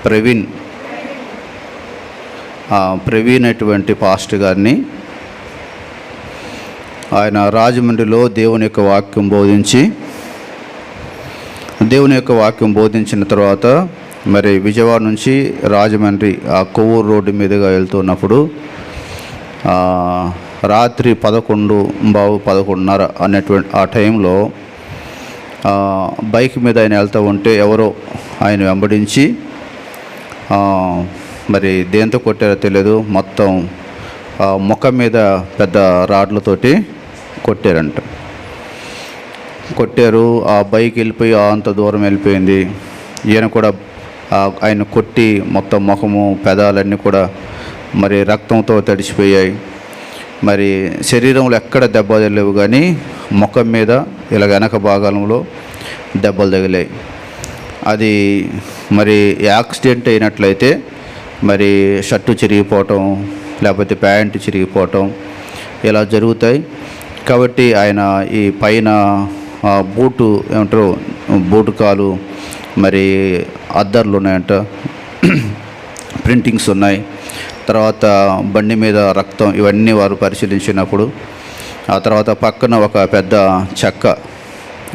ప్రవీణ్ అటువంటి పాస్టర్ గారిని ఆయన రాజమండ్రిలో దేవుని యొక్క వాక్యం బోధించిన తర్వాత మరి విజయవాడ నుంచి రాజమండ్రి ఆ కొవ్వూరు రోడ్డు మీదుగా వెళ్తున్నప్పుడు రాత్రి 11:15 అనేటువంటి ఆ టైంలో బైక్ మీద ఆయన వెళ్తూ ఉంటే ఎవరో ఆయన వెంబడించి మరి దేంతో కొట్టారో తెలియదు, మొత్తం ముఖం మీద పెద్ద రాడ్లతోటి కొట్టారు. ఆ బైక్ వెళ్ళిపోయి అంత దూరం వెళ్ళిపోయింది. ఈయన కూడా ఆయన కొట్టి మొత్తం ముఖము పెదాలన్నీ కూడా మరి రక్తంతో తడిచిపోయాయి. మరి శరీరంలో ఎక్కడ దెబ్బలు తగిలేవు, కానీ ముఖం మీద ఇలా వెనక భాగంలో దెబ్బలు తగిలాయి. అది మరి యాక్సిడెంట్ అయినట్లయితే మరి షర్టు చిరిగిపోవటం, లేకపోతే ప్యాంటు చిరిగిపోవటం ఇలా జరుగుతాయి. కాబట్టి ఆయన ఈ పైన బూటు కాలు మరి అద్దర్లు ఉన్నాయంట, ప్రింటింగ్స్ ఉన్నాయి. తర్వాత బండి మీద రక్తం, ఇవన్నీ వారు పరిశీలించినప్పుడు ఆ తర్వాత పక్కన ఒక పెద్ద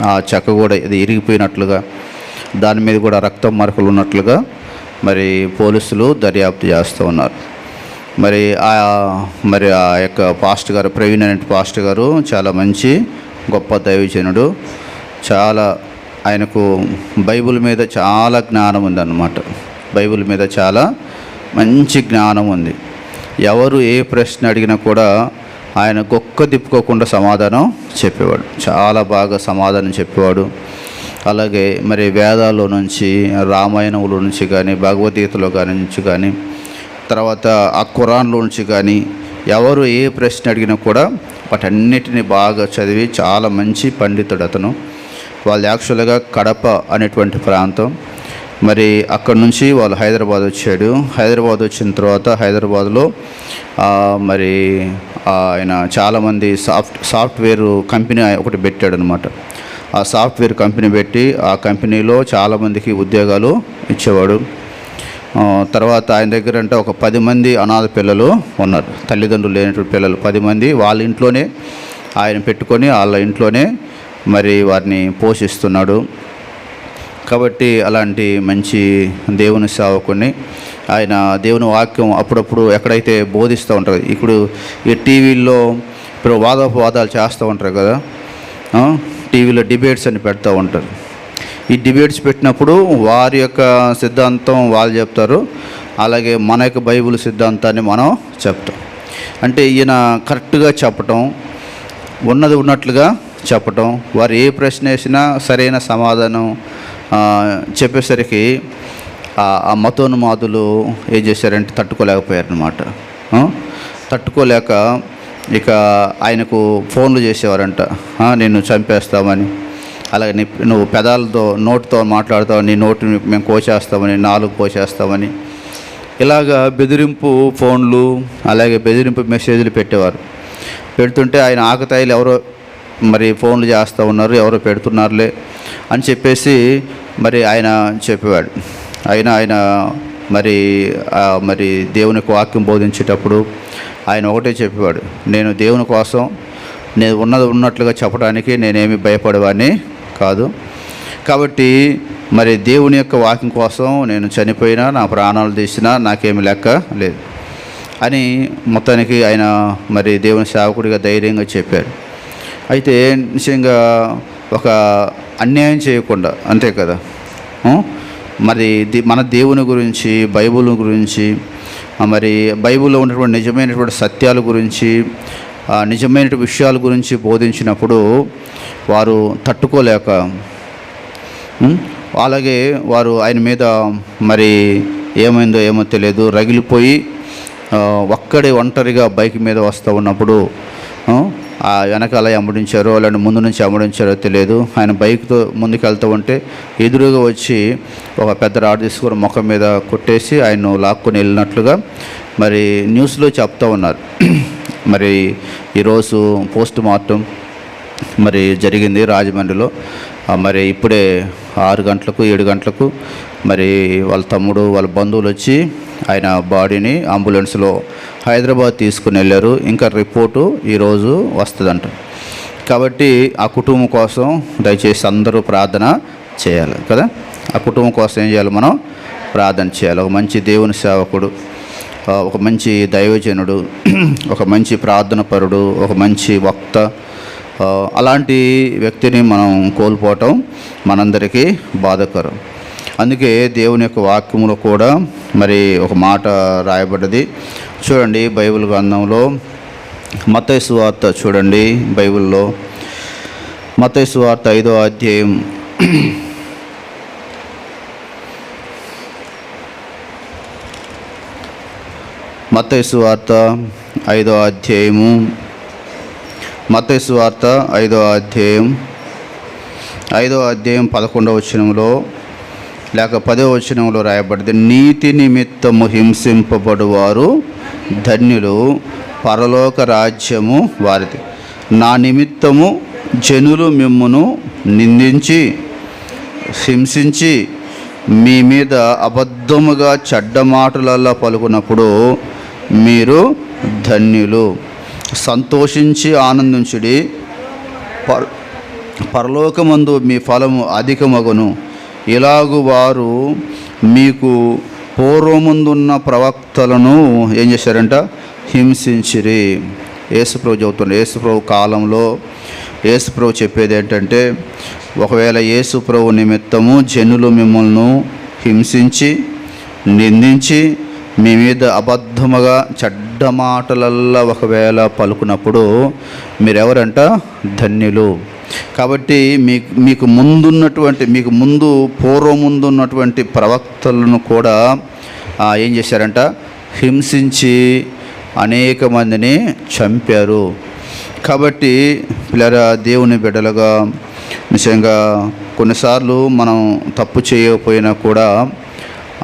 ఆ చెక్క కూడా ఇది ఇరిగిపోయినట్లుగా, దాని మీద కూడా రక్తం మరకలు ఉన్నట్లుగా మరి పోలీసులు దర్యాప్తు చేస్తూ ఉన్నారు. మరి ఆ యొక్క పాస్టర్ గారు, ప్రవీణ్ అనే పాస్టర్ గారు చాలా మంచి గొప్ప దైవజనుడు. చాలా ఆయనకు బైబిల్ మీద చాలా జ్ఞానం ఉందన్నమాట. బైబిల్ మీద చాలా మంచి జ్ఞానం ఉంది. ఎవరు ఏ ప్రశ్న అడిగినా కూడా ఆయన గొక్క తిప్పుకోకుండా సమాధానం చెప్పేవాడు. చాలా బాగా సమాధానం చెప్పేవాడు. అలాగే మరి వేదాల్లో నుంచి, రామాయణంలో నుంచి కానీ, భగవద్గీతలో నుంచి కానీ, తర్వాత ఆ ఖురాన్లో నుంచి కానీ ఎవరు ఏ ప్రశ్న అడిగినా కూడా వాటన్నిటిని బాగా చదివి చాలా మంచి పండితుడు అతను. వాళ్ళు యాక్చువల్గా కడప అనేటువంటి ప్రాంతం. మరి అక్కడ నుంచి వాళ్ళు హైదరాబాద్ వచ్చాడు. హైదరాబాద్ వచ్చిన తర్వాత హైదరాబాద్లో మరి ఆయన చాలామంది సాఫ్ట్వేర్ కంపెనీ ఒకటి పెట్టాడు అనమాట. ఆ సాఫ్ట్వేర్ కంపెనీ పెట్టి ఆ కంపెనీలో చాలామందికి ఉద్యోగాలు ఇచ్చేవాడు. తర్వాత ఆయన దగ్గర అంటే ఒక 10 మంది అనాథ పిల్లలు ఉన్నారు, తల్లిదండ్రులు లేనటువంటి పిల్లలు 10 మంది. వాళ్ళ ఇంట్లోనే ఆయన పెట్టుకొని వాళ్ళ ఇంట్లోనే మరి వారిని పోషిస్తున్నాడు. కాబట్టి అలాంటి మంచి దేవుని సేవకుని ఆయన దేవుని వాక్యం అప్పుడప్పుడు ఎక్కడైతే బోధిస్తూ ఉంటారు. ఇప్పుడు ఈ టీవీల్లో ఇప్పుడు వాదోపవాదాలు చేస్తూ ఉంటారు కదా, టీవీలో డిబేట్స్ అని పెడతా ఉంటారు. ఈ డిబేట్స్ పెట్టినప్పుడు వారి యొక్క సిద్ధాంతం వాళ్ళు చెప్తారు, అలాగే మన యొక్క బైబిల్ సిద్ధాంతాన్ని మనం చెప్తాం. అంటే ఈయన కరెక్ట్గా చెప్పటం, ఉన్నది ఉన్నట్లుగా చెప్పటం, వారు ఏ ప్రశ్న వేసినా సరైన సమాధానం చెప్పేసరికి ఆ మతోన్మాదులు ఏం చేశారంటే తట్టుకోలేకపోయారనమాట. తట్టుకోలేక ఇక ఆయనకు ఫోన్లు చేసేవారంట, నిన్ను చంపేస్తామని, అలాగే నువ్వు పెదాలతో నోటితో మాట్లాడతావు, నీ నోటిని మేము కోసేస్తామని, నాలుగు కోసేస్తామని, ఇలాగా బెదిరింపు ఫోన్లు, అలాగే బెదిరింపు మెసేజ్లు పెట్టేవారు. పెడుతుంటే ఆయన ఆకతాయిలు ఎవరో మరి ఫోన్లు చేస్తూ ఉన్నారు, ఎవరో పెడుతున్నారులే అని చెప్పేసి మరి ఆయన చెప్పేవాడు. ఆయన మరి దేవునికి వాక్యం బోధించేటప్పుడు ఆయన ఒకటే చెప్పేవాడు, నేను దేవుని కోసం నేను ఉన్నది ఉన్నట్లుగా చెప్పడానికి నేనేమి భయపడేవాడిని కాదు. కాబట్టి మరి దేవుని యొక్క వాక్యం కోసం నేను చనిపోయినా, నా ప్రాణాలు తీసినా నాకేమి లెక్క లేదు అని మొత్తానికి ఆయన మరి దేవుని సేవకుడిగా ధైర్యంగా చెప్పారు. అయితే నిజంగా ఒక అన్యాయం చేయకుండా, అంతే కదా, మరి మన దేవుని గురించి, బైబిల్ గురించి, మరి బైబిల్లో ఉన్నటువంటి నిజమైనటువంటి సత్యాల గురించి, నిజమైన విషయాల గురించి బోధించినప్పుడు వారు తట్టుకోలేక, అలాగే వారు ఆయన మీద మరి ఏమైందో ఏమో తెలియదు రగిలిపోయి ఒంటరిగా బైక్ మీద వస్తూ ఉన్నప్పుడు ఆ వెనకాల అమ్మడించారో లేదంటే ముందు నుంచి అమ్మడించారో తెలియదు. ఆయన బైక్తో ముందుకు వెళ్తూ ఉంటే ఎదురుగా వచ్చి ఒక పెద్ద రాడ్ తీసుకొని ముఖం మీద కొట్టేసి ఆయన్ను లాక్కొని వెళ్ళినట్లుగా మరి న్యూస్లో చెప్తూ ఉన్నారు. మరి ఈరోజు పోస్ట్ మార్టం మరి జరిగింది రాజమండ్రిలో. మరి ఇప్పుడే 6 గంటలకు 7 గంటలకు మరి వాళ్ళ తమ్ముడు వాళ్ళ బంధువులు వచ్చి ఆయన బాడీని అంబులెన్స్లో హైదరాబాద్ తీసుకుని వెళ్ళారు. ఇంకా రిపోర్టు ఈరోజు వస్తుందంట. కాబట్టి ఆ కుటుంబం కోసం దయచేసి అందరూ ప్రార్థన చేయాలి కదా. ఆ కుటుంబం కోసం ఏం చేయాలి? మనం ప్రార్థన చేయాలి. ఒక మంచి దేవుని సేవకుడు, ఒక మంచి దైవజనుడు, ఒక మంచి ప్రార్థనపరుడు, ఒక మంచి వక్త, అలాంటి వ్యక్తిని మనం కోల్పోవటం మనందరికీ బాధాకరం. అందుకే దేవుని యొక్క వాక్యములో కూడా మరి ఒక మాట రాయబడ్డది. చూడండి బైబిల్ గ్రంథంలో మత్తయి సువార్త చూడండి. బైబిల్లో మత్తయి సువార్త 5వ అధ్యాయం మత్తయి సువార్త 5వ అధ్యాయము మత్తయి సువార్త 5వ అధ్యాయం 11వ వచనంలో లేక 10వ వచనంలో రాయబడింది, నీతి నిమిత్తము హింసింపబడువారు ధన్యులు, పరలోక రాజ్యము వారిది. నా నిమిత్తము జనులు మిమ్మును నిందించి హింసించి మీ మీద అబద్ధముగా చెడ్డ మాటలల్లా పలుకున్నప్పుడు మీరు ధన్యులు. సంతోషించి ఆనందించుడి, పరలోకమందు మీ ఫలము అధికమగును. ఇలాగు వారు మీకు పూర్వముందున్న ప్రవక్తలను ఏం చేశారంట? హింసించిరి. యేసుప్రభు చెబుతున్నారు. యేసుప్రభు కాలంలో యేసుప్రభు చెప్పేది ఏంటంటే, ఒకవేళ యేసుప్రభు నిమిత్తము జనులు మిమ్మల్ని హింసించి నిందించి మీ మీద అబద్ధముగా చెడ్డ మాటలల్లా ఒకవేళ పలుకున్నప్పుడు మీరెవరంట? ధన్యులు. కాబట్టి మీకు ముందు పూర్వం ముందున్నటువంటి ప్రవక్తలను కూడా ఏం చేశారంట? హింసించి అనేక మందిని చంపారు. కాబట్టి పిల్లరా, దేవుని బిడ్డలుగా నిజంగా కొన్నిసార్లు మనం తప్పు చేయకపోయినా కూడా,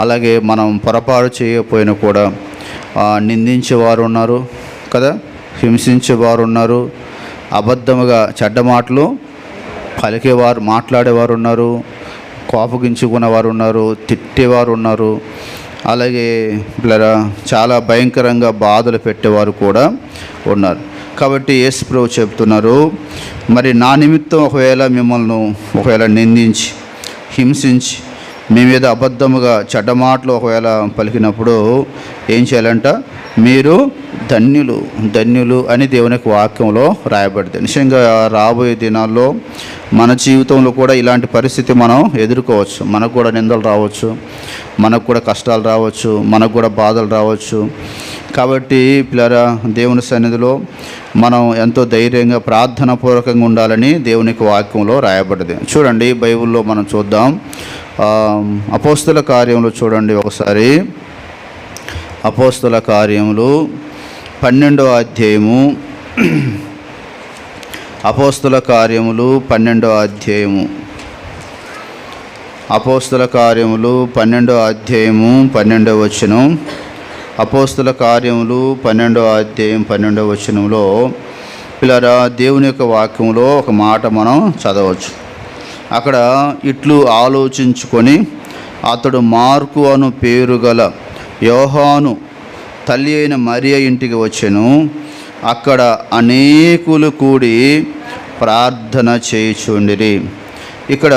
అలాగే మనం పొరపాటు చేయకపోయినా కూడా నిందించేవారు ఉన్నారు కదా, హింసించేవారు ఉన్నారు, అబద్ధముగా చెడ్డ మాటలు పలికేవారు మాట్లాడేవారు ఉన్నారు, కోపగించుకునేవారు ఉన్నారు, తిట్టేవారు ఉన్నారు, అలాగే పిల్లరా చాలా భయంకరంగా బాధలు పెట్టేవారు కూడా ఉన్నారు. కాబట్టి యేసుప్రభు చెప్తున్నారు, మరి నా నిమిత్తం ఒకవేళ నిందించి హింసించి మీ మీద అబద్ధముగా చెడ్డ మాటలు ఒకవేళ పలికినప్పుడు ఏం చేయాలంట? మీరు ధన్యులు అని దేవుని యొక్క వాక్యంలో రాయబడింది. నిజంగా రాబోయే దినాల్లో మన జీవితంలో కూడా ఇలాంటి పరిస్థితి మనం ఎదుర్కోవచ్చు. మనకు కూడా నిందలు రావచ్చు, మనకు కూడా కష్టాలు రావచ్చు, మనకు కూడా బాధలు రావచ్చు. కాబట్టి పిల్లరా, దేవుని సన్నిధిలో మనం ఎంతో ధైర్యంగా ప్రార్థనాపూర్వకంగా ఉండాలని దేవుని యొక్క వాక్యంలో రాయబడింది. చూడండి బైబిల్లో మనం చూద్దాం. అపోస్తల కార్యములు చూడండి ఒకసారి. అపోస్తల కార్యములు 12వ అధ్యాయము. అపోస్తల కార్యములు 12వ అధ్యాయము. అపోస్తల కార్యములు 12వ అధ్యాయము 12వ వచనం. అపోస్తల కార్యములు 12వ అధ్యాయం 12వ వచనంలో పిల్లరా, దేవుని యొక్క వాక్యంలో ఒక మాట మనం చదవచ్చు. అక్కడ ఇట్లు ఆలోచించుకొని, అతడు మార్కు అను పేరు గల యోహాను తల్లి అయిన మరియ ఇంటికి వచ్చెను. అక్కడ అనేకులు కూడి ప్రార్థన చేయుచుండిరి. ఇక్కడ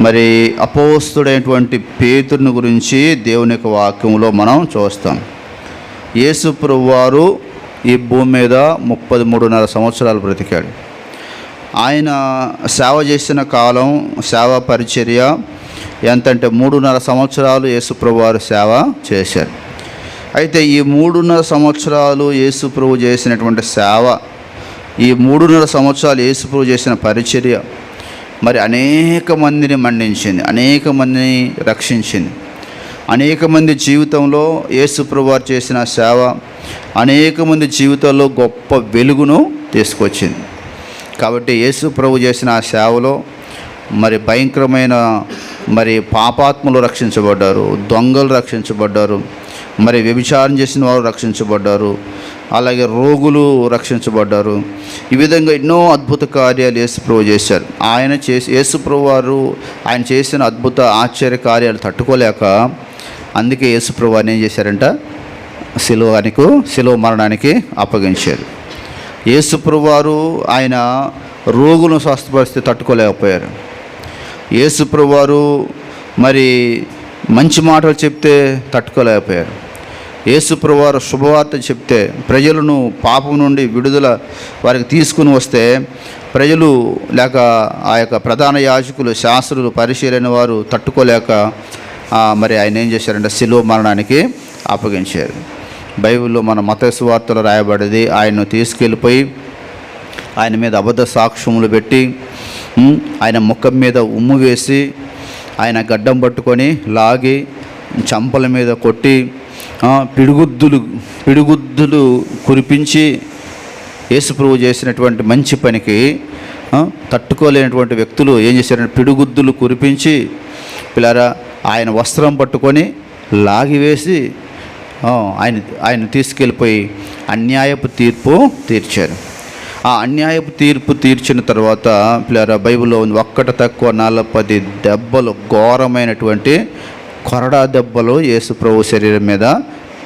మరి అపోస్తుడైనటువంటి పేతురుని గురించి దేవుని యొక్క వాక్యంలో మనం చూస్తాం. యేసు ప్రభువారు ఈ భూమి మీద 33.5 సంవత్సరాలు బ్రతికాడు. ఆయన సేవ చేసిన కాలం, సేవ పరిచర్య ఎంతంటే 3.5 సంవత్సరాలు యేసు ప్రభువారు సేవ చేశారు. అయితే ఈ 3.5 సంవత్సరాలు యేసు ప్రభు చేసినటువంటి సేవ, ఈ 3.5 సంవత్సరాలు యేసు ప్రభు చేసిన పరిచర్య మరి అనేక మందిని మన్నించింది, అనేక మందిని రక్షించింది. అనేక మంది జీవితంలో యేసు ప్రభువారు చేసిన సేవ అనేక మంది జీవితాల్లో గొప్ప వెలుగును తీసుకొచ్చింది. కాబట్టి యేసు ప్రభు చేసిన ఆ సేవలో మరి భయంకరమైన మరి పాపాత్ములు రక్షించబడ్డారు, దొంగలు రక్షించబడ్డారు, మరి వ్యభిచారం చేసిన వారు రక్షించబడ్డారు, అలాగే రోగులు రక్షించబడ్డారు. ఈ విధంగా ఎన్నో అద్భుత కార్యాలు యేసుప్రభు చేశారు. యేసుప్రభు వారు ఆయన చేసిన అద్భుత ఆశ్చర్య కార్యాలు తట్టుకోలేక, అందుకే యేసుప్రభు వారిని ఏం చేశారంట, శిలువ మరణానికి అప్పగించారు. యేసుప్రభు వారు ఆయన రోగులను స్వస్థపరిస్తే తట్టుకోలేకపోయారు. యేసుప్రభు వారు మరి మంచి మాటలు చెప్తే తట్టుకోలేకపోయారు. యేసుప్రభు వారు శుభవార్త చెప్తే, ప్రజలను పాపం నుండి విడుదల వారికి తీసుకుని వస్తే, ప్రజలు లేక ఆ యొక్క ప్రధాన యాజకులు, శాస్త్రులు, పరిశీలన వారు తట్టుకోలేక మరి ఆయన ఏం చేశారంటే శిలువ మరణానికి అప్పగించారు. బైబిల్లో మన మత్తయి సువార్తలో రాయబడింది, ఆయన్ను తీసుకెళ్ళిపోయి ఆయన మీద అబద్ధ సాక్ష్యములు పెట్టి, ఆయన ముఖం మీద ఉమ్ము వేసి, ఆయన గడ్డం పట్టుకొని లాగి చంపల మీద కొట్టి, పిడిగుద్దులు కురిపించి, యేసుప్రభు చేసినటువంటి మంచి పనికి తట్టుకోలేనటువంటి వ్యక్తులు ఏం చేశారంటే పిడిగుద్దులు కురిపించి, పిల్లరా ఆయన వస్త్రం పట్టుకొని లాగివేసి ఆయన తీసుకెళ్ళిపోయి అన్యాయపు తీర్పు తీర్చారు. ఆ అన్యాయపు తీర్పు తీర్చిన తర్వాత పిల్లరా బైబిల్లో ఉంది, ఒక్కట తక్కువ 40 దెబ్బలు, ఘోరమైనటువంటి కొరడా దెబ్బలు యేసుప్రభు శరీరం మీద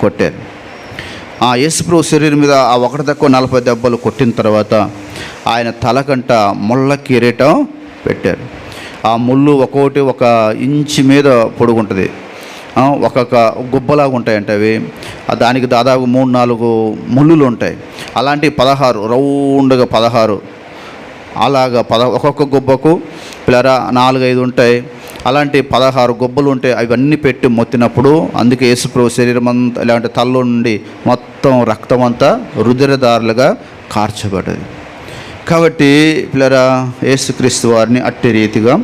కొట్టారు. ఆ యేసుప్రభు శరీరం మీద ఆ ఒకటి తక్కువ 40 దెబ్బలు కొట్టిన తర్వాత ఆయన తలకంట ముళ్ళ కిరీటం పెట్టారు. ఆ ముళ్ళు ఒక్కొక్కటి 1 ఇంచు మీద పొడుగుంటుంది, ఒక్కొక్క గుబ్బలాగా ఉంటాయంట అవి. దానికి దాదాపు 3-4 ముళ్ళులు ఉంటాయి. అలాంటి 16 రౌండ్గా 16 అలాగా ఒక్కొక్క గుబ్బకు పిల్లరా 4-5 ఉంటాయి. అలాంటి 16 గుబ్బలు ఉంటాయి. అవన్నీ పెట్టి మొత్తినప్పుడు అందుకే యేసుప్రభు శరీరం అంతా ఇలాంటి తల్లో నుండి మొత్తం రక్తం అంతా రుధిరదారులుగా కార్చబడ్డది. కాబట్టి పిల్లరా యేసుక్రీస్తు వారిని అట్టి రీతిగా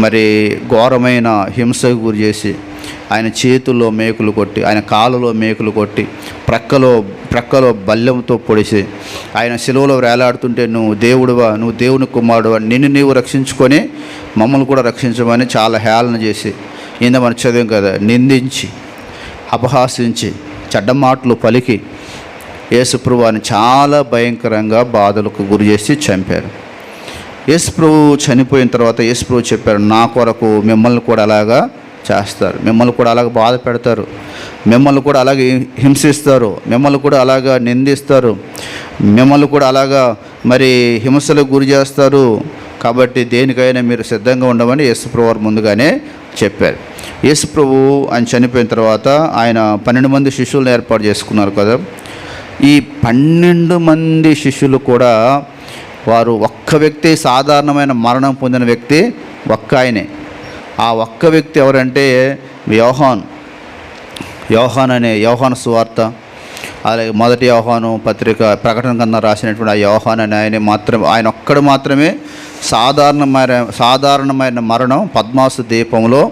మరి ఘోరమైన హింసకు గురి చేసి, ఆయన చేతుల్లో మేకులు కొట్టి, ఆయన కాలులో మేకులు కొట్టి, ప్రక్కలో బల్లెంతో పొడిసి, ఆయన శిలువలో వేలాడుతుంటే నువ్వు దేవుడివా, నువ్వు దేవుని కుమారుడువా, నిన్ను నీవు రక్షించుకొని మమ్మల్ని కూడా రక్షించమని చాలా హేళన చేసి, ఇంత మనం చదివాం కదా, నిందించి, అపహాసించి, చెడ్డ మాటలు పలికి యేసుప్రభుని చాలా భయంకరంగా బాధలకు గురి చేసి చంపారు. యేసుప్రభు చనిపోయిన తర్వాత యేసుప్రభు చెప్పారు, నా కొరకు మిమ్మల్ని కూడా అలాగా చేస్తారు, మిమ్మల్ని కూడా అలాగ బాధ పెడతారు, మిమ్మల్ని కూడా అలాగే హింసిస్తారు, మిమ్మల్ని కూడా అలాగా నిందిస్తారు, మిమ్మల్ని కూడా అలాగా మరి హింసలకు గురి చేస్తారు. కాబట్టి దేనికైనా మీరు సిద్ధంగా ఉండమని యేసుప్రభు వారు ముందుగానే చెప్పారు. యేసుప్రభు ఆయన చనిపోయిన తర్వాత ఆయన 12 మంది శిష్యులను ఏర్పాటు చేసుకున్నారు కదా. ఈ 12 మంది శిష్యులు కూడా వారు ఒక్క వ్యక్తి, సాధారణమైన మరణం పొందిన వ్యక్తి ఒక్క ఆయనే. ఆ ఒక్క వ్యక్తి ఎవరంటే యోహాను సువార్త, అలాగే 1 యోహాను పత్రిక, ప్రకటన గ్రంథం రాసినటువంటి ఆ యోహాను అనే ఆయన ఒక్కడు మాత్రమే సాధారణమైన మరణం పద్మాసు దీపంలో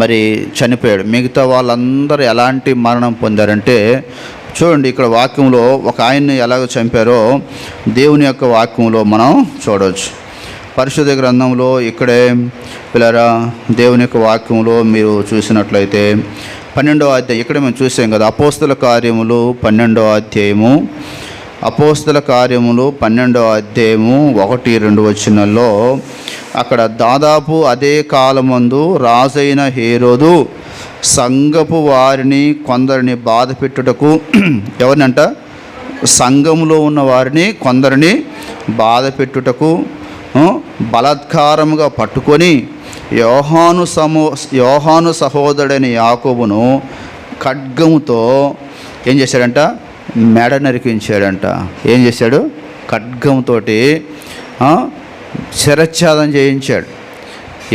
మరి చనిపోయాడు. మిగతా వాళ్ళందరూ ఎలాంటి మరణం పొందారంటే, చూడండి ఇక్కడ వాక్యంలో ఒక ఆయన్ని ఎలాగ చంపారో దేవుని యొక్క వాక్యంలో మనం చూడవచ్చు. పరిశుద్ధ గ్రంథంలో ఇక్కడే పిల్లరా దేవుని యొక్క వాక్యంలో మీరు చూసినట్లయితే 12వ అధ్యాయం ఇక్కడ మేము చూసాం కదా, అపోస్తల కార్యములు 12వ అధ్యాయము, అపోస్తల కార్యములు 12వ అధ్యాయము 1-2 వచనాల్లో అక్కడ దాదాపు అదే కాలమందు రాజైన హేరోదు సంఘపు వారిని కొందరిని బాధ పెట్టుటకు, ఎవరినంట, సంఘములో ఉన్న వారిని కొందరిని బాధ పెట్టుటకు బలాత్కారముగా పట్టుకొని యోహాను సహోదరుడైన యాకోబును ఖడ్గముతో ఏం చేశాడంట, మెడ నరికించాడంట. ఏం చేశాడు, ఖడ్గంతో శిరచ్ఛేదం చేయించాడు.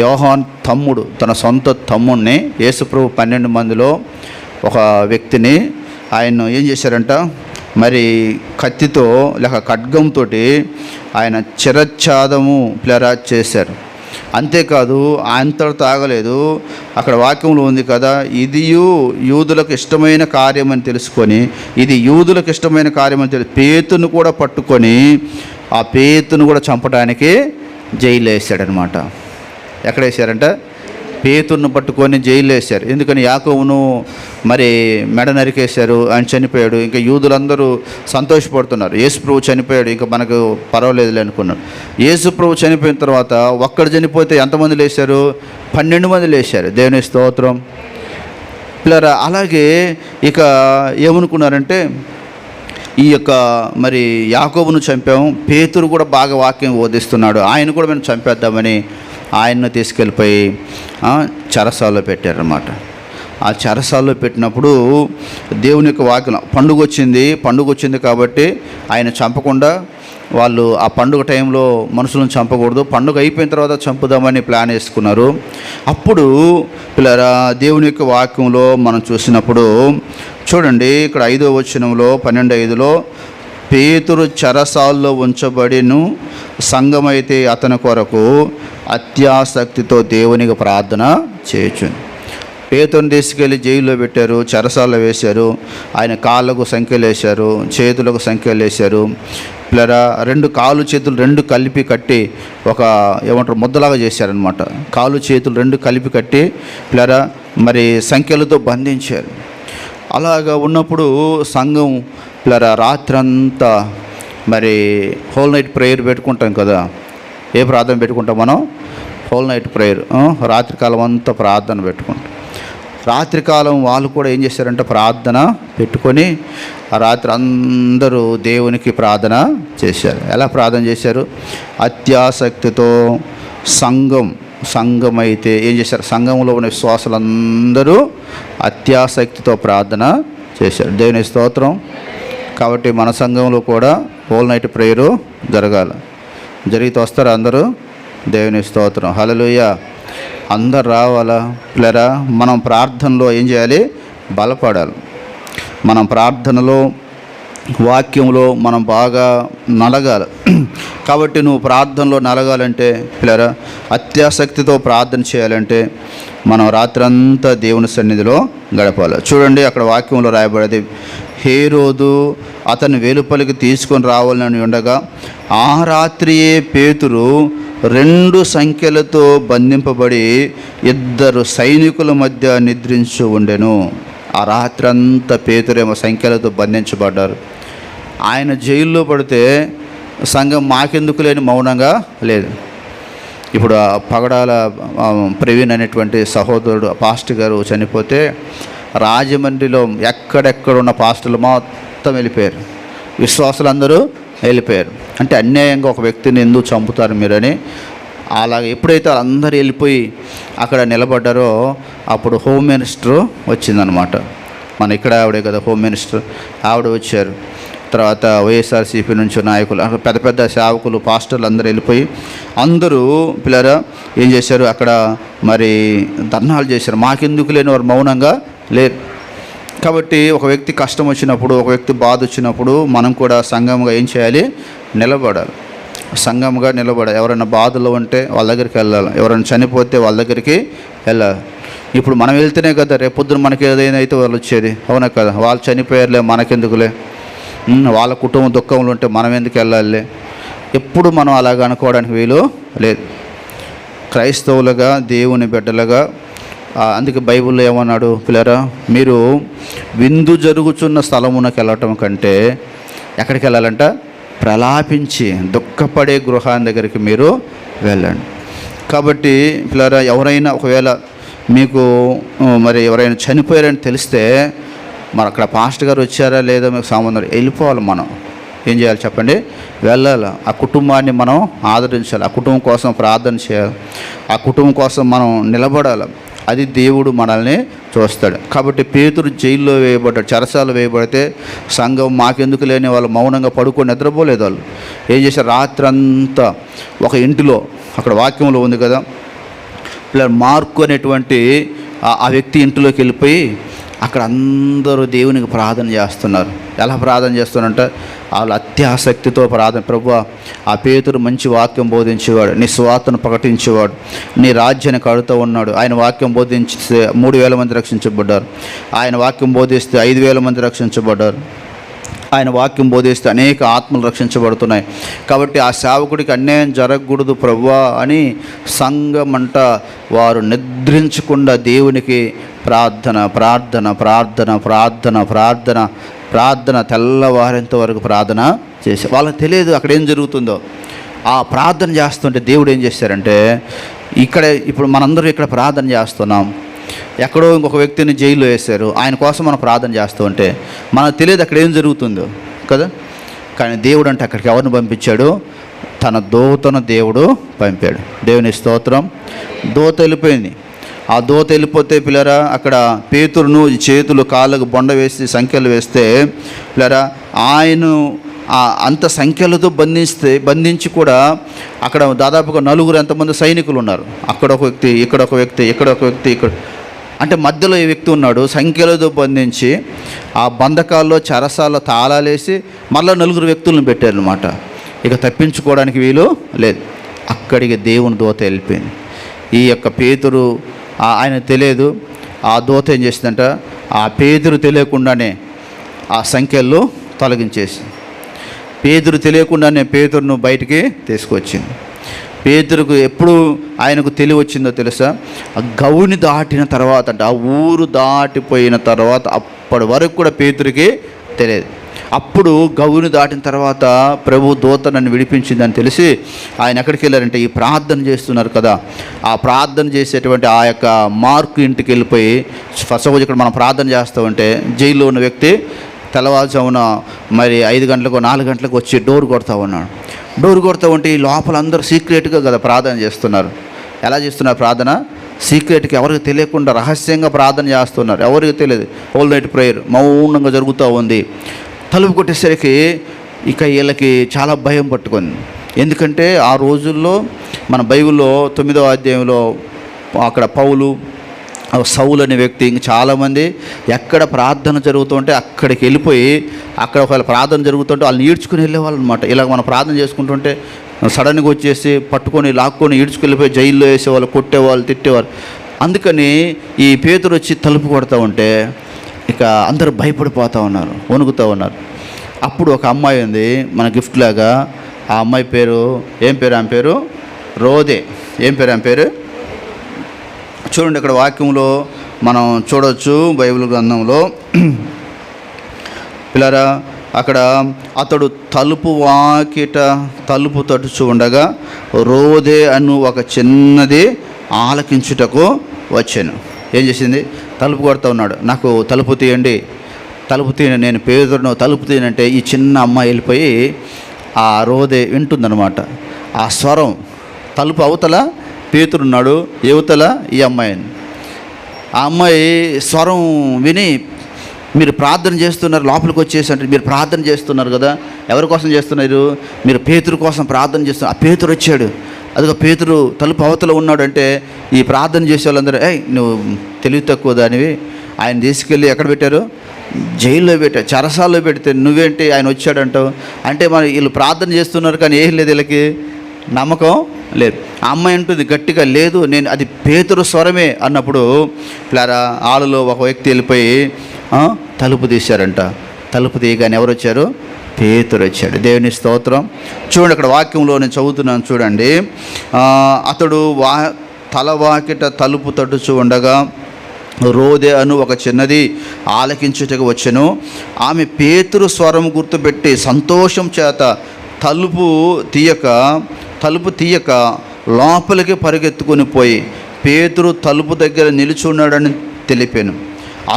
యోహాను తమ్ముడు, తన సొంత తమ్ముడిని, యేసుప్రభు 12 మందిలో ఒక వ్యక్తిని ఆయన ఏం చేశారంట, మరి కత్తితో లేక ఖడ్గంతో ఆయన శిరచ్ఛేదము ప్లరా చేశారు. అంతేకాదు అంతటితో ఆగలేదు. అక్కడ వాక్యంలో ఉంది కదా, ఇది యూదులకు ఇష్టమైన కార్యమని తెలుసుకొని, ఇది యూదులకు ఇష్టమైన కార్యమని తెలిసి పేతును కూడా పట్టుకొని ఆ పేతును కూడా చంపడానికి జైలు వేసాడనమాట. ఎక్కడ వేసారంట, పేతురును పట్టుకొని జైలు వేశారు. ఎందుకని యాకోబును మరి మెడ నరికేశారు, ఆయన చనిపోయాడు. ఇంకా యూదులందరూ సంతోషపడుతున్నారు, యేసు ప్రభు చనిపోయాడు, ఇంకా మనకు పర్వాలేదులే అనుకున్నారు. యేసు ప్రభు చనిపోయిన తర్వాత ఒక్కడు చనిపోతే ఎంతమంది లేశారు? 12 మంది లేశారు. దేవుని స్తోత్రం. పిల్లరా, అలాగే ఇక ఏమనుకున్నారంటే ఈ యొక్క మరి యాకోబును చంపాము, పేతురు కూడా బాగా వాక్యం బోధిస్తున్నాడు, ఆయన కూడా మేము చంపేద్దామని ఆయన్ను తీసుకెళ్ళిపోయి చెరసాల్లో పెట్టారన్నమాట. ఆ చెరసాల్లో పెట్టినప్పుడు దేవుని యొక్క వాక్యం, పండుగ వచ్చింది కాబట్టి ఆయన చంపకుండా వాళ్ళు ఆ పండుగ టైంలో మనుషులను చంపకూడదు, పండుగ అయిపోయిన తర్వాత చంపుదామని ప్లాన్ వేసుకున్నారు. అప్పుడు పిల్లరా, దేవుని యొక్క వాక్యంలో మనం చూసినప్పుడు చూడండి, ఇక్కడ 5వ వచనంలో 12:5లో పేతురు చెరసాల్లో ఉంచబడిను, సంఘమైతే అతని కొరకు అత్యాసక్తితో దేవునికి ప్రార్థన చేయొచ్చును. పేతురుని తీసుకెళ్ళి జైల్లో పెట్టారు, చెరసాల్లో వేశారు. ఆయన కాళ్ళకు సంఖ్యలు వేశారు, చేతులకు సంఖ్యలు వేశారు. పిల్లరా, 2 కాళ్ళు చేతులు 2 కలిపి కట్టి ఒక ఏమంటారు ముద్దలాగా చేశారనమాట. కాళ్ళు చేతులు 2 కలిపి కట్టి పిల్లరా మరి సంఖ్యలతో బంధించారు. అలాగా ఉన్నప్పుడు సంఘం పిల్లరా రాత్రంతా మరి హోల్ నైట్ ప్రేయర్ పెట్టుకుంటాం కదా. ఏ ప్రార్థన పెట్టుకుంటాం మనం? హోల్ నైట్ ప్రేయర్, రాత్రికాలం అంతా ప్రార్థన పెట్టుకుంటాం. రాత్రికాలం వాళ్ళు కూడా ఏం చేశారంటే ప్రార్థన పెట్టుకొని ఆ రాత్రి అందరూ దేవునికి ప్రార్థన చేశారు. ఎలా ప్రార్థన చేశారు? అత్యాసక్తితో సంఘం అయితే ఏం చేశారు? సంఘంలో ఉన్న విశ్వాసులందరూ అత్యాసక్తితో ప్రార్థన చేశారు. దేవుని స్తోత్రం. కాబట్టి మన సంఘంలో కూడా హోల్ నైట్ ప్రేయరు జరగాలి. జరిగితే వస్తారా అందరూ? దేవుని స్తోత్రం. హల్లెలూయా. అందరు రావాలా పిల్లరా? మనం ప్రార్థనలో ఏం చేయాలి? బలపడాలి. మనం ప్రార్థనలో వాక్యంలో మనం బాగా నలగాలి. కాబట్టి నువ్వు ప్రార్థనలో నలగాలంటే పిల్లరా, అత్యాసక్తితో ప్రార్థన చేయాలంటే మనం రాత్రంతా దేవుని సన్నిధిలో గడపాలి. చూడండి, అక్కడ వాక్యంలో రాయబడేది, హేరోదు అతని వెలుపలికి తీసుకొని రావాలని ఉండగా ఆ రాత్రియే పేతురు 2 సంఖ్యలతో బంధింపబడి 2 సైనికుల మధ్య నిద్రించు ఉండెను. ఆ రాత్రంతా పేతురేమో సంఖ్యలతో బంధించబడ్డారు. ఆయన జైల్లో పడితే సంఘం మాకెందుకు లేని మౌనంగా లేదు. ఇప్పుడు పగడాల ప్రవీణ్ అనేటువంటి సహోదరుడు పాస్టర్ గారు చనిపోతే రాజమండ్రిలో ఎక్కడెక్కడ ఉన్న పాస్టర్లు మొత్తం వెళ్ళిపోయారు, విశ్వాసులందరూ వెళ్ళిపోయారు. అంటే అన్యాయంగా ఒక వ్యక్తిని ఎందుకు చంపుతారు మీరని. అలాగే ఎప్పుడైతే అందరూ వెళ్ళిపోయి అక్కడ నిలబడ్డారో అప్పుడు హోమ్ మినిస్టర్ వచ్చిందనమాట. మన ఇక్కడ ఆవిడే కదా హోమ్ మినిస్టర్, ఆవిడ వచ్చారు. తర్వాత వైఎస్ఆర్సీపీ నుంచి నాయకులు, పెద్ద పెద్ద సేవకులు, పాస్టర్లు అందరూ వెళ్ళిపోయి అందరూ పిల్లరా ఏం చేశారు? అక్కడ మరి ధర్నాలు చేశారు. మాకెందుకు లేని వారు మౌనంగా లేరు. కాబట్టి ఒక వ్యక్తి కష్టం వచ్చినప్పుడు, ఒక వ్యక్తి బాధ వచ్చినప్పుడు మనం కూడా సంఘంగా ఏం చేయాలి? నిలబడాలి. సంఘంగా నిలబడాలి. ఎవరైనా బాధలో ఉంటే వాళ్ళ దగ్గరికి వెళ్ళాలి, ఎవరైనా చనిపోతే వాళ్ళ దగ్గరికి వెళ్ళాలి. ఇప్పుడు మనం వెళ్తేనే కదా రేపు పొద్దున మనకి ఏదైనా అయితే వాళ్ళు వచ్చేది, అవునా కదా? వాళ్ళు చనిపోయారులే, మనకెందుకులే, వాళ్ళ కుటుంబ దుఃఖంలో ఉంటే మనం ఎందుకు వెళ్ళాలి? ఎప్పుడు మనం అలాగ అనుకోవడానికి వీలు లేదు. క్రైస్తవులుగా, దేవుని బిడ్డలుగా, అందుకే బైబిల్లో ఏమన్నాడు పిల్లరా? మీరు విందు జరుగుతున్న స్థలమునకు వెళ్ళటం కంటే ఎక్కడికి వెళ్ళాలంట? ప్రలాపించి దుఃఖపడే గృహాన్ని దగ్గరికి మీరు వెళ్ళండి. కాబట్టి పిల్లరా, ఎవరైనా ఒకవేళ మీకు మరి ఎవరైనా చనిపోయారని తెలిస్తే మరి అక్కడ పాస్టర్ గారు వచ్చారా లేదా మీకు సంబంధం, వెళ్ళిపోవాలి. మనం ఏం చేయాలి చెప్పండి? వెళ్ళాలి. ఆ కుటుంబాన్ని మనం ఆదరించాలి, ఆ కుటుంబం కోసం ప్రార్థన చేయాలి, ఆ కుటుంబం కోసం మనం నిలబడాలి. అది దేవుడు మనల్ని చూస్తాడు. కాబట్టి పేతురు జైల్లో వేయబడ్డాడు, చెరసాలు వేయబడితే సంఘం మాకెందుకు లేని వాళ్ళు మౌనంగా పడుకొని నిద్రపోలేదు. వాళ్ళు ఏం చేశారు? రాత్రంతా ఒక ఇంటిలో, అక్కడ వాక్యంలో ఉంది కదా, ఇలా మార్కు అనేటువంటి ఆ వ్యక్తి ఇంటిలోకి వెళ్ళిపోయి అక్కడ అందరూ దేవునికి ప్రార్థన చేస్తున్నారు. ఎలా ప్రార్థన చేస్తున్నారంటే వాళ్ళు అత్యాసక్తితో ప్రార్థన. ప్రభువా, ఆ పేతురు మంచి వాక్యం బోధించేవాడు, నీ సువార్తను ప్రకటించేవాడు, నీ రాజ్యాన్ని కడుతూ ఉన్నాడు. ఆయన వాక్యం బోధించితే 3000 మంది రక్షించబడ్డారు, ఆయన వాక్యం బోధిస్తే 5000 మంది రక్షించబడ్డారు. ఆయన వాక్యం బోధిస్తే అనేక ఆత్మలు రక్షించబడుతున్నాయి. కాబట్టి ఆ సేవకుడికి అన్యాయం జరగకూడదు ప్రభువా అని సంఘమంట వారు నిద్రించకుండా దేవునికి ప్రార్థన ప్రార్థన ప్రార్థన ప్రార్థన ప్రార్థన ప్రార్థన తెల్లవారేంత వరకు ప్రార్థన చేసి, వాళ్ళకి తెలియదు అక్కడ ఏం జరుగుతుందో. ఆ ప్రార్థన చేస్తుంటే దేవుడు ఏం చేశారంటే, ఇప్పుడు మనందరూ ఇక్కడ ప్రార్థన చేస్తున్నాం, ఎక్కడో ఇంకొక వ్యక్తిని జైల్లో వేశారు, ఆయన కోసం మనం ప్రార్థన చేస్తూ ఉంటే మనకు తెలియదు అక్కడ ఏం జరుగుతుందో కదా. కానీ దేవుడు అంటే అక్కడికి ఎవరిని పంపించాడు? తన దూతను దేవుడు పంపాడు. దేవుని స్తోత్రం. దూత వెళ్ళిపోయింది. ఆ దూత వెళ్ళిపోతే పిల్లరా, అక్కడ పేతురును చేతులు కాళ్ళకు బొండ వేసి సంఖ్యలు వేస్తే పిల్లరా, ఆయన అంత సంఖ్యలతో బంధించి కూడా అక్కడ దాదాపుగా 4 ఎంతమంది సైనికులు ఉన్నారు. అక్కడ ఒక వ్యక్తి, ఇక్కడ ఒక వ్యక్తి, ఇక్కడ ఒక వ్యక్తి, ఇక్కడ అంటే మధ్యలో ఈ వ్యక్తి ఉన్నాడు. సంఖ్యలతో బంధించి ఆ బంధకాల్లో చెరసాల్లో తాళాలేసి మళ్ళీ 4 వ్యక్తులను పెట్టారనమాట. ఇక తప్పించుకోవడానికి వీలు లేదు. అక్కడికి దేవుని దూత వెళ్ళిపోయింది. ఈ యొక్క పేతురు ఆయన తెలియదు. ఆ దూత ఏం చేసిందంట, ఆ పేతురు తెలియకుండానే ఆ సంఖ్యల్లో తొలగించేసి, పేతురు తెలియకుండానే పేతురును బయటికి తీసుకొచ్చింది. పేతురుకు ఎప్పుడు ఆయనకు తెలివి వచ్చిందో తెలుసా? ఆ గౌని దాటిన తర్వాత అంటే ఆ ఊరు దాటిపోయిన తర్వాత, అప్పటి వరకు కూడా పేతురికి తెలియదు. అప్పుడు గౌని దాటిన తర్వాత ప్రభు దూత నన్ను విడిపించిందని తెలిసి ఆయన ఎక్కడికి వెళ్ళారంటే, ఈ ప్రార్థన చేస్తున్నారు కదా, ఆ ప్రార్థన చేసేటువంటి ఆ యొక్క మార్కు ఇంటికి వెళ్ళిపోయి, సపోజ్ ఇక్కడ మనం ప్రార్థన చేస్తూ ఉంటే జైల్లో ఉన్న వ్యక్తి తెల్లవారుజామున మరి 5 గంటలకు 4 గంటలకు వచ్చి డోర్ కొడతా ఉన్నాడు. డోర్ కొడతా ఉంటే ఈ లోపల అందరూ సీక్రెట్గా కదా ప్రార్థన చేస్తున్నారు. ఎలా చేస్తున్నారు ప్రార్థన? సీక్రెట్గా, ఎవరికి తెలియకుండా రహస్యంగా ప్రార్థన చేస్తున్నారు. ఎవరికి తెలియదు. హోల్ నైట్ ప్రేయర్ మౌనంగా జరుగుతూ ఉంది. తలుపు కొట్టేసరికి ఇక వీళ్ళకి చాలా భయం పట్టుకుంది. ఎందుకంటే ఆ రోజుల్లో మన బైబిల్లో 9వ అధ్యాయంలో అక్కడ సౌలు అనే వ్యక్తి, ఇంక చాలామంది ఎక్కడ ప్రార్థన జరుగుతుంటే అక్కడికి వెళ్ళిపోయి, అక్కడ ఒకవేళ ప్రార్థన జరుగుతుంటే వాళ్ళని ఈడ్చుకుని వెళ్ళేవాళ్ళు అనమాట. ఇలాగ మనం ప్రార్థన చేసుకుంటుంటే సడన్గా వచ్చేసి పట్టుకొని లాక్కొని ఈడ్చుకెళ్ళిపోయి జైల్లో వేసేవాళ్ళు, కొట్టేవాళ్ళు, తిట్టేవాళ్ళు. అందుకని ఈ పేతురు వచ్చి తలుపు కొడతా ఉంటే ఇక అందరూ భయపడిపోతూ ఉన్నారు, వణుకుతూ ఉన్నారు. అప్పుడు ఒక అమ్మాయి ఉంది మన గిఫ్ట్ లాగా. ఆ అమ్మాయి పేరు ఏం పేరు? ఆమె పేరు రోదే. ఏం పేరు ఆమె పేరు? చూడండి, ఇక్కడ వాక్యంలో మనం చూడవచ్చు బైబిల్ గ్రంథంలో పిల్లరా, అక్కడ అతడు తలుపు తట్టుచు ఉండగా రోదే అను ఒక చిన్నది ఆలకించుటకు వచ్చాను. ఏం చేసింది? తలుపు కొడుతూ ఉన్నాడు. నాకు తలుపు తీయండి, తలుపు తీయండి, నేను పేదరును, తలుపు తీయనంటే ఈ చిన్న అమ్మాయి వెళ్ళిపోయి ఆ రోదే వింటుందన్నమాట. ఆ స్వరం, తలుపు అవతల పేతురున్నాడు, యువతల ఈ అమ్మాయిని. ఆ అమ్మాయి స్వరం విని, మీరు ప్రార్థన చేస్తున్నారు, లోపలికి వచ్చేసి అంటే మీరు ప్రార్థన చేస్తున్నారు కదా, ఎవరి కోసం చేస్తున్నారు? మీరు పేతురు కోసం ప్రార్థన చేస్తున్నారు. ఆ పేతురు వచ్చాడు, అదిగో పేతురు తలుపు అవతల ఉన్నాడు అంటే ఈ ప్రార్థన చేసే వాళ్ళందరూ, నువ్వు తెలివి తక్కువ దానివి, ఆయన తీసుకెళ్ళి ఎక్కడ పెట్టారు? జైల్లో పెట్టారు, చెరసాల్లో పెడితే నువ్వేంటి ఆయన వచ్చాడంటావు అంటే, మరి వీళ్ళు ప్రార్థన చేస్తున్నారు కానీ ఏం లేదు, వీళ్ళకి నమ్మకం లేదు. ఆ అమ్మాయి అంటుంది గట్టిగా, లేదు నేను అది పేతురు స్వరమే అన్నప్పుడు పిల్లారా, ఆళ్ళలో ఒక వ్యక్తి వెళ్ళిపోయి తలుపు తీశారంట. తలుపు తీయగానే ఎవరు వచ్చారు? పేతురు వచ్చాడు. దేవుని స్తోత్రం. చూడండి, అక్కడ వాక్యంలో నేను చదువుతున్నాను చూడండి. అతడు తలవాకిట తలుపు తట్టుచు ఉండగా రోదే అను ఒక చిన్నది ఆలకించుటకు వచ్చెను. ఆమె పేతురు స్వరం గుర్తుపెట్టి సంతోషం చేత తలుపు తీయక లోపలికి పరిగెత్తుకొని పోయి పేతురు తలుపు దగ్గర నిలుచున్నాడని తెలిపాను.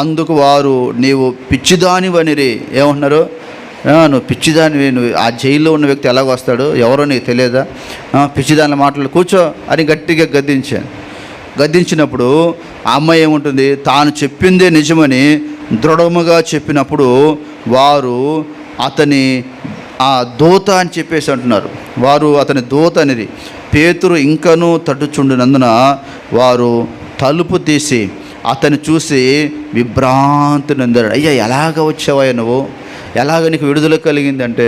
అందుకు వారు, నీవు పిచ్చిదానివనిరి. ఏమంటున్నారు? నువ్వు పిచ్చిదానివి, నువ్వు ఆ జైల్లో ఉన్న వ్యక్తి ఎలాగ వస్తాడు, ఎవరో నీకు తెలియదా? పిచ్చిదాని మాటలు కూర్చో అని గట్టిగా గద్దించినప్పుడు ఆ అమ్మాయి ఏముంటుంది? తాను చెప్పిందే నిజమని దృఢముగా చెప్పినప్పుడు వారు అతని ఆ దూత అని చెప్పేసి అంటున్నారు. వారు అతని దూత అనేది. పేతురు ఇంకనూ తట్టుచుండినందున వారు తలుపు తీసి అతన్ని చూసి విభ్రాంతి నొందాడు. అయ్యా, ఎలాగ వచ్చావా నువ్వు, ఎలాగ నీకు విడుదల కలిగిందంటే,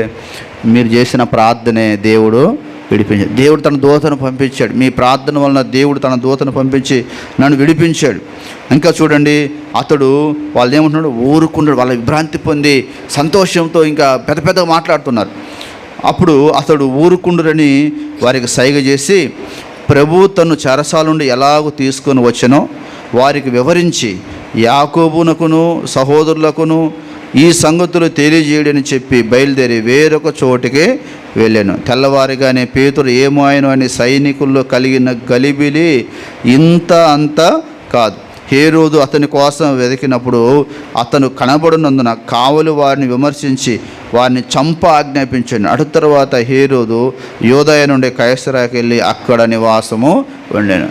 మీరు చేసిన ప్రార్థనే దేవుడు విడిపించాడు. దేవుడు తన దూతను పంపించాడు. మీ ప్రార్థన వలన దేవుడు తన దూతను పంపించి నన్ను విడిపించాడు. ఇంకా చూడండి, అతడు వాళ్ళు ఏమంటున్నాడు, ఊరుకున్నాడు. వాళ్ళ విభ్రాంతి పొంది సంతోషంతో ఇంకా పెద్ద పెద్దగా మాట్లాడుతున్నారు. అప్పుడు అతడు ఊరుకుండురని వారికి సైగ చేసి ప్రభు తను చెరసాల నుండి ఎలాగో తీసుకొని వచ్చనో వారికి వివరించి యాకోబునకును సహోదరులకును ఈ సంగతులు తెలియజేయడని చెప్పి బయలుదేరి వేరొక చోటికి వెళ్ళాను. తెల్లవారిగానే పేతురు ఏమాయను అని సైనికుల్లో కలిగిన గలిబిలి ఇంత అంత కాదు. హేరోదు అతని కోసం వెతికినప్పుడు అతను కనబడినందున కావలి వారిని విమర్శించి వారిని చంప ఆజ్ఞాపించాడు. అటు తర్వాత హేరోదు యోదయ నుండి కైసరాకి వెళ్ళి అక్కడ నివాసము ఉండాను.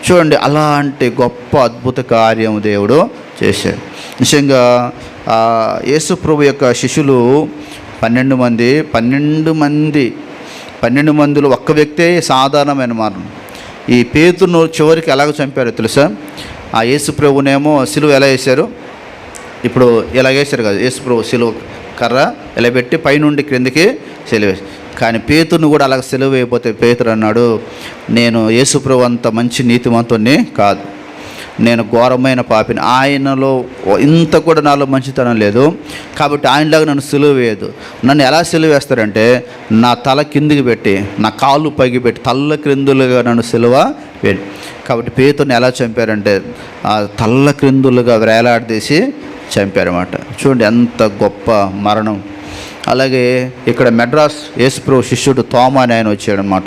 చూడండి, అలాంటి గొప్ప అద్భుత కార్యం దేవుడు చేశాడు. నిజంగా యేసు ప్రభు యొక్క శిష్యులు 12 మందిలో ఒక్క వ్యక్తే సాధారణమైన మరణం. ఈ పేతురును చివరికి ఎలాగ చంపారో తెలుసా? ఆ యేసు ప్రభునేమో సిలువ ఎలా వేశారు? ఇప్పుడు ఇలా వేశారు కదా, యేసు ప్రభు సిలువ కర్ర ఇలా పెట్టి పైనుండి క్రిందికి సిలువ వేసి, కానీ పేతురును కూడా అలాగ సిలువ వేయకపోతే పేతురు అన్నాడు, నేను యేసు ప్రభు అంత మంచి నీతిమంతుణ్ణి కాదు, నేను ఘోరమైన పాపిని, ఆయనలో ఇంత కూడా నాలో మంచితనం లేదు, కాబట్టి ఆయనలాగా నన్ను సిలువ వేయదు. నన్ను ఎలా సిలువ వేస్తారంటే నా తల కిందికి పెట్టి నా కాళ్ళు పైకి పెట్టి తల్ల క్రిందులుగా నన్ను సిలువ వేయండి. కాబట్టి పేతురుని ఎలా చంపారంటే తల్ల క్రిందులుగా వేలాడదీసి చంపారన్నమాట. చూడండి ఎంత గొప్ప మరణం. అలాగే ఇక్కడ మెడ్రాస్ యేసుప్రభు శిష్యుడు తోమా అని ఆయన వచ్చాడనమాట.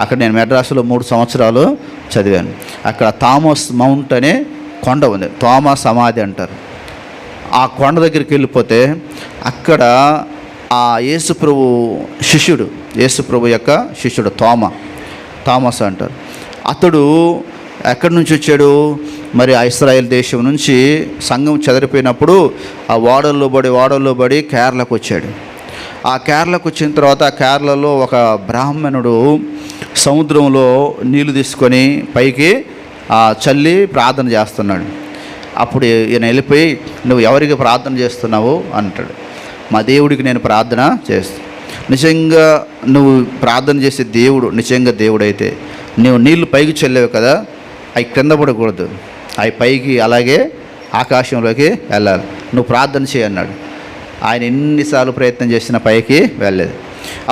అక్కడ నేను మెడ్రాసులో 3 సంవత్సరాలు చదివాను. అక్కడ థామస్ మౌంట్ అనే కొండ ఉంది, తోమా సమాధి అంటారు. ఆ కొండ దగ్గరికి వెళ్ళిపోతే అక్కడ ఆ యేసుప్రభు యొక్క శిష్యుడు థామస్ అంటారు. అతడు ఎక్కడి నుంచి వచ్చాడు? మరి ఇశ్రాయేల్ దేశం నుంచి సంఘం చెదిరిపోయినప్పుడు ఆ ఓడల్లో పడి కేరళకు వచ్చాడు. ఆ కేరళకు వచ్చిన తర్వాత ఆ కేరళలో ఒక బ్రాహ్మణుడు సముద్రంలో నీళ్లు తీసుకొని పైకి చల్లి ప్రార్థన చేస్తున్నాడు. అప్పుడు ఈయన వెళ్ళిపోయి, నువ్వు ఎవరికి ప్రార్థన చేస్తున్నావు అంటాడు. మా దేవుడికి నేను ప్రార్థన చేస్తాను. నిజంగా నువ్వు ప్రార్థన చేసే దేవుడు నిజంగా దేవుడైతే నువ్వు నీళ్లు పైకి చల్లేవు కదా, అవి కింద పడకూడదు, అవి పైకి అలాగే ఆకాశంలోకి వెళ్ళాలి, నువ్వు ప్రార్థన చేయన్నాడు. ఆయన ఎన్నిసార్లు ప్రయత్నం చేసినా పైకి వెళ్ళలేదు.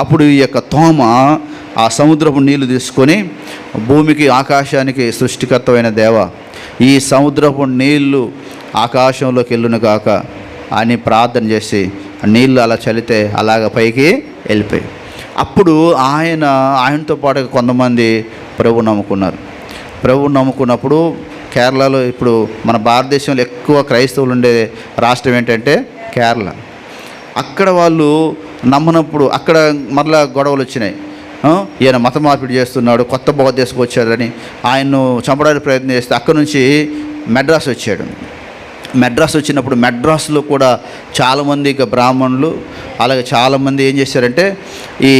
అప్పుడు ఈ యొక్క తోమా ఆ సముద్రపు నీళ్లు తీసుకొని భూమికి ఆకాశానికి సృష్టికర్తమైన దేవ, ఈ సముద్రపు నీళ్లు ఆకాశంలోకి వెళ్ళును కాక అని ప్రార్థన చేసి నీళ్ళు అలా చల్లితే అలాగ పైకి వెళ్ళిపోయి, అప్పుడు ఆయనతో పాటు కొంతమంది ప్రభువు నమ్ముకున్నప్పుడు కేరళలో, ఇప్పుడు మన భారతదేశంలో ఎక్కువ క్రైస్తవులు ఉండే రాష్ట్రం ఏంటంటే కేరళ. అక్కడ వాళ్ళు నమ్మనప్పుడు అక్కడ మరలా గొడవలు వచ్చినాయి. ఈయన మత మార్పిడి చేస్తున్నాడు, కొత్త బోధ తీసుకొచ్చాడని ఆయన్ను చంపడానికి ప్రయత్నం చేస్తే అక్కడ నుంచి మెడ్రాస్ వచ్చాడు. మెడ్రాస్ వచ్చినప్పుడు మెడ్రాస్లో కూడా చాలామంది ఇక బ్రాహ్మణులు అలాగే చాలామంది ఏం చేశారంటే ఈ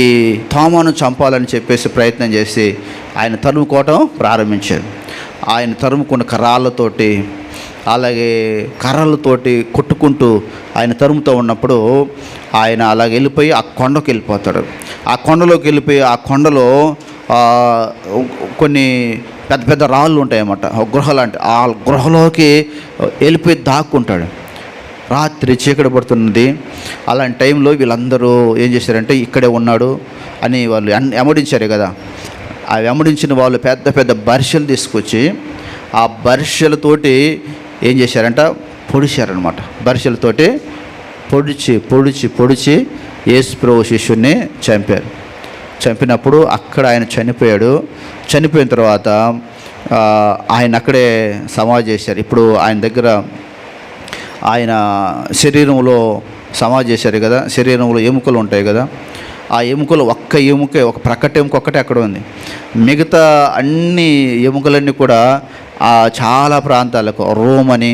తోమాను చంపాలని చెప్పేసి ప్రయత్నం చేసి ఆయన తరుముకోవటం ప్రారంభించారు. ఆయన తరుముకున్న కర్రలతోటి కొట్టుకుంటూ ఆయన తరుముతూ ఉన్నప్పుడు ఆయన అలాగ వెళ్ళిపోయి ఆ కొండకు వెళ్ళిపోతాడు. ఆ కొండలోకి వెళ్ళిపోయి ఆ కొండలో కొన్ని పెద్ద పెద్ద రాళ్ళు ఉంటాయన్నమాట, గృహలాంటి. ఆ గృహలోకి వెళ్ళిపోయి దాక్కుంటాడు. రాత్రి చీకటి పడుతున్నది. అలాంటి టైంలో వీళ్ళందరూ ఏం చేశారంటే ఇక్కడే ఉన్నాడు అని వాళ్ళు ఎమడించారు కదా. ఆ వెంబడించిన వాళ్ళు పెద్ద పెద్ద బర్షలు తీసుకొచ్చి ఆ బర్షలతోటి ఏం చేశారంట, పొడిచారనమాట. బర్షలతోటి పొడిచి యేసుప్రభు శిష్యుడిని చంపారు. చంపినప్పుడు అక్కడ ఆయన చనిపోయాడు. చనిపోయిన తర్వాత ఆయన అక్కడే సమాధి చేశారు. ఇప్పుడు ఆయన దగ్గర ఆయన శరీరంలో సమాధి చేశారు కదా, శరీరంలో ఎముకలు ఉంటాయి కదా, ఆ ఎముకలు ఒక్క ప్రక్కట ఎముక ఒక్కటే అక్కడ ఉంది. మిగతా అన్ని ఎముకలన్నీ కూడా చాలా ప్రాంతాలకు, రోమ్ అని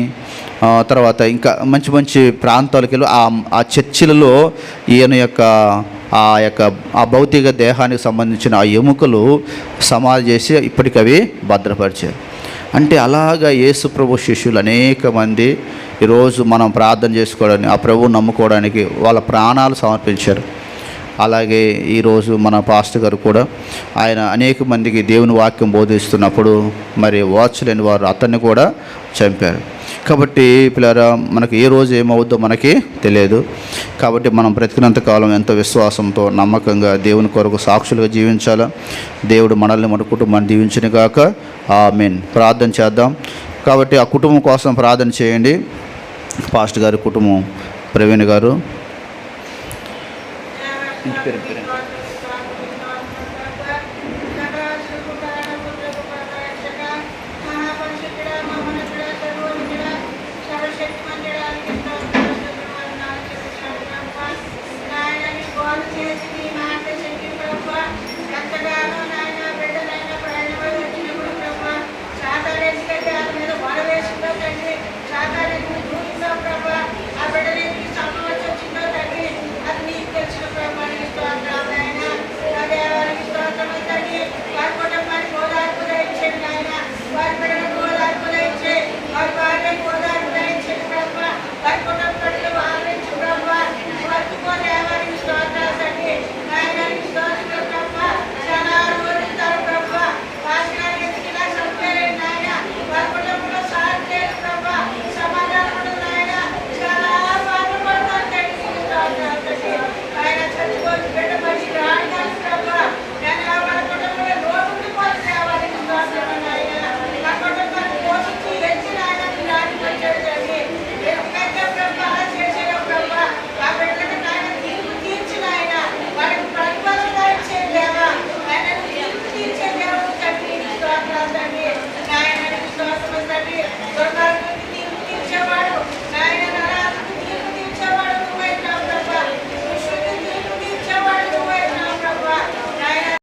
తర్వాత ఇంకా మంచి మంచి ప్రాంతాలకు వెళ్ళి ఆ చర్చిలలో ఈయన యొక్క ఆ భౌతిక దేహానికి సంబంధించిన ఆ ఎముకలు సమాధి చేసి ఇప్పటికవి భద్రపరిచారు. అంటే అలాగా యేసు ప్రభు శిష్యులు అనేక మంది ఈరోజు మనం ప్రార్థన చేసుకోవడానికి, ఆ ప్రభువుని నమ్ముకోవడానికి వాళ్ళ ప్రాణాలు సమర్పించారు. అలాగే ఈరోజు మన పాస్టర్ గారు కూడా ఆయన అనేక మందికి దేవుని వాక్యం బోధిస్తున్నప్పుడు మరి వాచ్లేని వారు అతన్ని కూడా చంపారు. కాబట్టి పిల్లరా, మనకు ఏ రోజు ఏమవుద్దో మనకి తెలియదు. కాబట్టి మనం బ్రతికినంత కాలం ఎంతో విశ్వాసంతో నమ్మకంగా దేవుని కొరకు సాక్షులుగా జీవించాలా. దేవుడు మనల్ని మన కుటుంబాన్ని దీవించిన గాక. ఆమేన్. ప్రార్థన చేద్దాం. కాబట్టి ఆ కుటుంబం కోసం ప్రార్థన చేయండి. పాస్టర్ గారి కుటుంబం ప్రవీణ్ గారు. ఇంటి పేరు